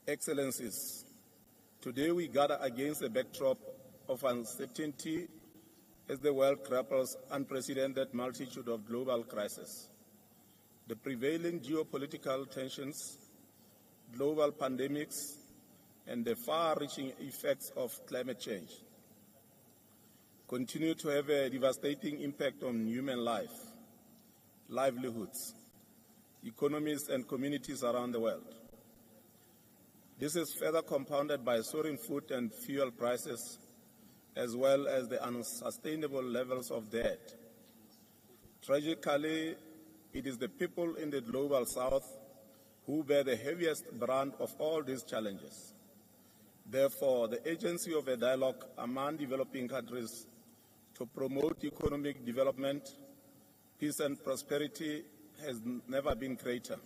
Excellencies, today we gather against a backdrop of uncertainty as the world grapples unprecedented multitude of global crises. The prevailing geopolitical tensions, global pandemics, and the far-reaching effects of climate change continue to have a devastating impact on human life, livelihoods, economies, and communities around the world. This is further compounded by soaring food and fuel prices, as well as the unsustainable levels of debt. Tragically, it is the people in the global south who bear the heaviest brunt of all these challenges. Therefore, the urgency of a dialogue among developing countries to promote economic development, peace and prosperity has never been greater.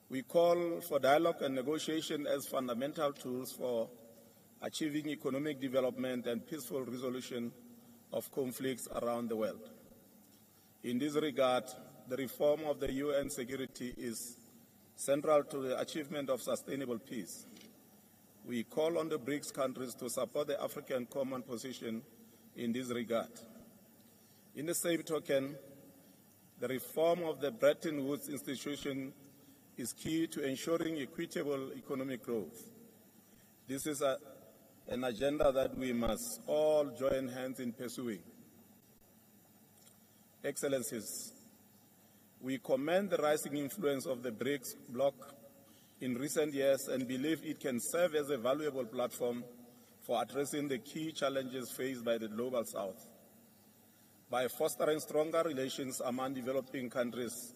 We call for dialogue and negotiation as fundamental tools for achieving economic development and peaceful resolution of conflicts around the world. In this regard, the reform of the UN security is central to the achievement of sustainable peace. We call on the Brics countries to support the African common position in this regard. In the same token, the reform of the Bretton Woods institution is key to ensuring equitable economic growth. This is an agenda that we must all join hands in pursuing. Excellencies, we commend the rising influence of the BRICS bloc in recent years and believe it can serve as a valuable platform for addressing the key challenges faced by the Global South. By fostering stronger relations among developing countries,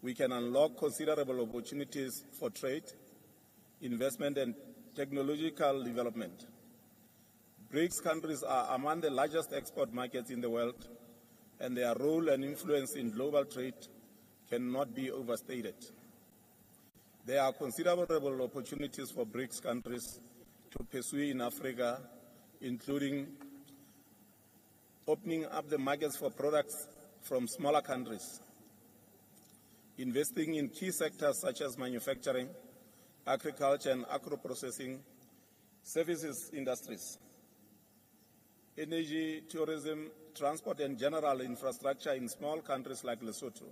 we can unlock considerable opportunities for trade, investment, and technological development. BRICS countries are among the largest export markets in the world, and their role and influence in global trade cannot be overstated. There are considerable opportunities for BRICS countries to pursue in Africa, including opening up the markets for products from smaller countries, investing in key sectors such as manufacturing, agriculture and agro-processing, services industries, energy, tourism, transport and general infrastructure in small countries like Lesotho,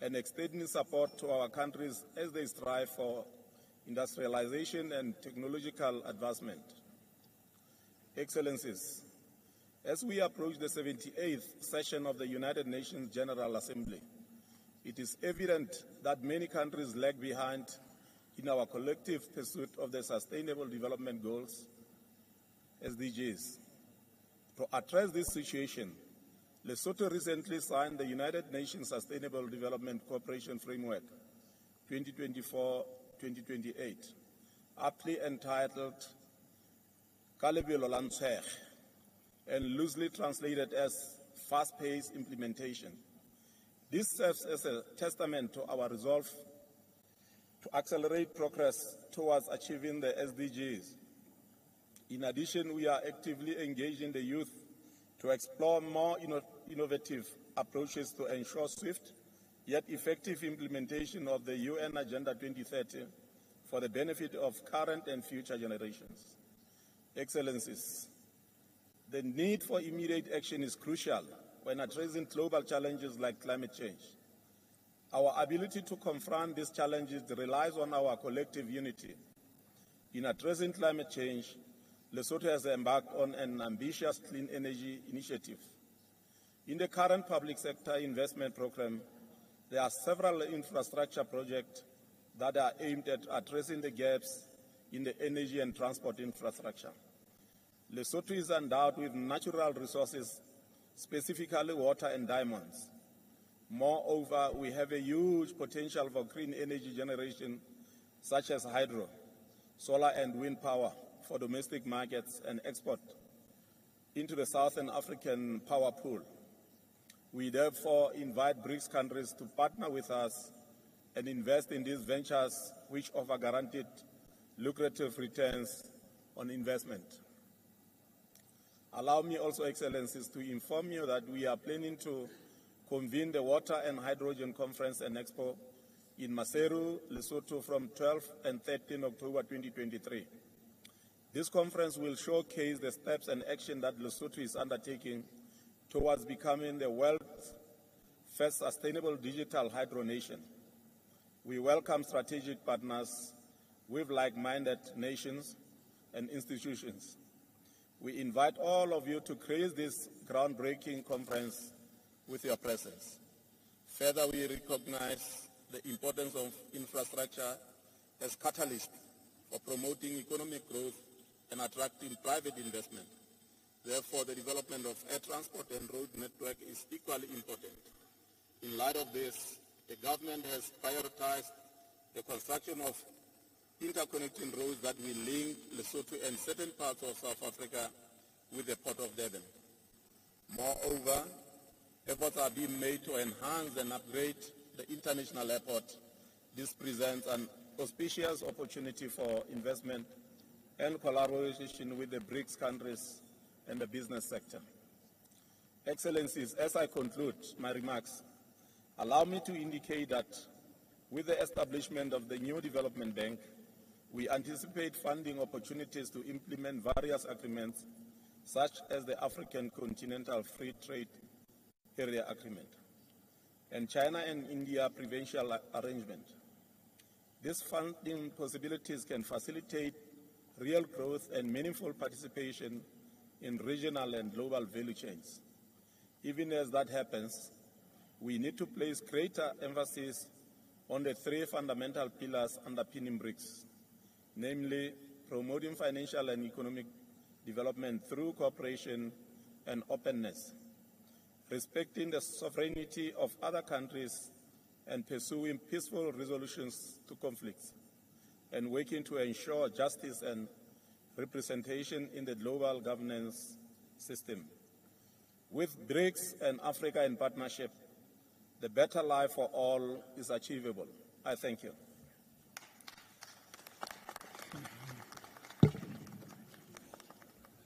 and extending support to our countries as they strive for industrialization and technological advancement. Excellencies, as we approach the 78th session of the United Nations General Assembly, it is evident that many countries lag behind in our collective pursuit of the Sustainable Development Goals, SDGs. To address this situation, Lesotho recently signed the United Nations Sustainable Development Cooperation Framework 2024-2028, aptly entitled Kalebelo la Ntshege, and loosely translated as fast-paced implementation. This serves as a testament to our resolve to accelerate progress towards achieving the SDGs. In addition, we are actively engaging the youth to explore more innovative approaches to ensure swift yet effective implementation of the UN Agenda 2030 for the benefit of current and future generations. Excellencies, the need for immediate action is crucial when addressing global challenges like climate change. Our ability to confront these challenges relies on our collective unity. In addressing climate change, Lesotho has embarked on an ambitious clean energy initiative. In the current public sector investment program, there are several infrastructure projects that are aimed at addressing the gaps in the energy and transport infrastructure. Lesotho is endowed with natural resources, specifically water and diamonds. Moreover, we have a huge potential for green energy generation, such as hydro, solar and wind power for domestic markets and export into the Southern African power pool. We therefore invite BRICS countries to partner with us and invest in these ventures which offer guaranteed lucrative returns on investment. Allow me also, Excellencies, to inform you that we are planning to convene the Water and Hydrogen Conference and Expo in Maseru, Lesotho from 12 and 13 October 2023. This conference will showcase the steps and action that Lesotho is undertaking towards becoming the world's first sustainable digital hydro nation. We welcome strategic partners with like-minded nations and institutions. We invite all of you to grace this groundbreaking conference with your presence. Further, we recognize the importance of infrastructure as catalyst for promoting economic growth and attracting private investment. Therefore, the development of air transport and road network is equally important. In light of this, the government has prioritized the construction of interconnecting roads that will link Lesotho and certain parts of South Africa with the Port of Durban. Moreover, efforts are being made to enhance and upgrade the international airport. This presents an auspicious opportunity for investment and collaboration with the Brics countries and the business sector. Excellencies, as I conclude my remarks, allow me to indicate that with the establishment of the new development bank, we anticipate funding opportunities to implement various agreements, such as the African Continental Free Trade Area Agreement and China and India Provincial Arrangement. These funding possibilities can facilitate real growth and meaningful participation in regional and global value chains. Even as that happens, we need to place greater emphasis on the three fundamental pillars underpinning BRICS, namely promoting financial and economic development through cooperation and openness, respecting the sovereignty of other countries and pursuing peaceful resolutions to conflicts, and working to ensure justice and representation in the global governance system. With BRICS and Africa in partnership, the better life for all is achievable. I thank you.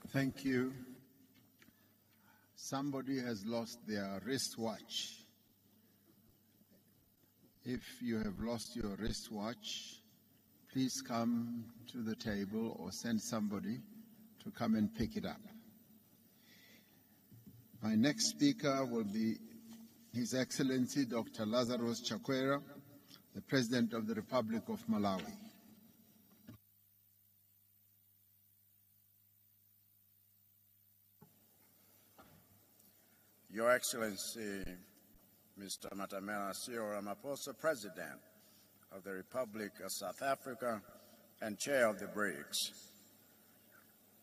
Thank you. Somebody has lost their wristwatch. If you have lost your wristwatch, please come to the table or send somebody to come and pick it up. My next speaker will be His Excellency Dr. Lazarus Chakwera, the President of the Republic of Malawi. Your Excellency, Mr. Matamela Cyril Ramaphosa, President of the Republic of South Africa and Chair of the BRICS.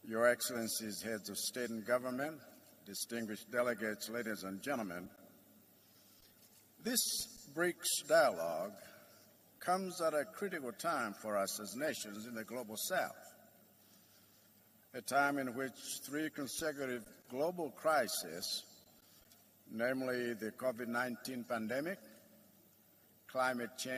Your Excellencies, Heads of State and Government, distinguished delegates, ladies and gentlemen, this BRICS dialogue comes at a critical time for us as nations in the global South, a time in which three consecutive global crises, namely the COVID-19 pandemic, climate change,